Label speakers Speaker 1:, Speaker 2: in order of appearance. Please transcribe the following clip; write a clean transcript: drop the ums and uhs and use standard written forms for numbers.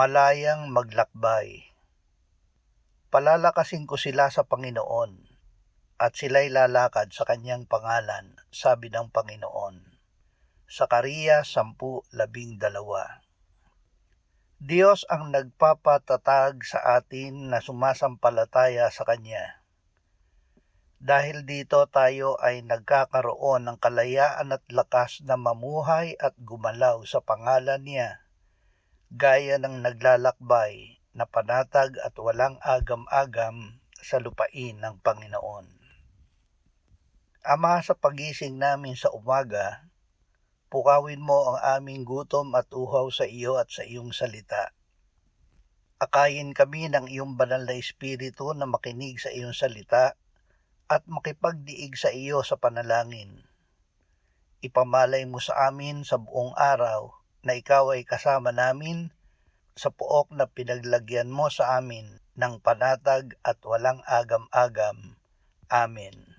Speaker 1: Malayang maglakbay. Palalakasin ko sila sa Panginoon, at sila'y lalakad sa kanyang pangalan, sabi ng Panginoon. Sakariya 10:12. Diyos ang nagpapatatag sa atin na sumasampalataya sa Kanya. Dahil dito tayo ay nagkakaroon ng kalayaan at lakas na mamuhay at gumalaw sa pangalan niya, gaya ng naglalakbay na panatag at walang agam-agam sa lupain ng Panginoon. Ama, sa pagising namin sa umaga, pukawin mo ang aming gutom at uhaw sa iyo at sa iyong salita. Akayin kami ng iyong banal na espiritu na makinig sa iyong salita at makipagdiig sa iyo sa panalangin. Ipamalay mo sa amin sa buong araw na ikaw ay kasama namin sa pook na pinaglagyan mo sa amin ng panatag at walang agam-agam. Amen.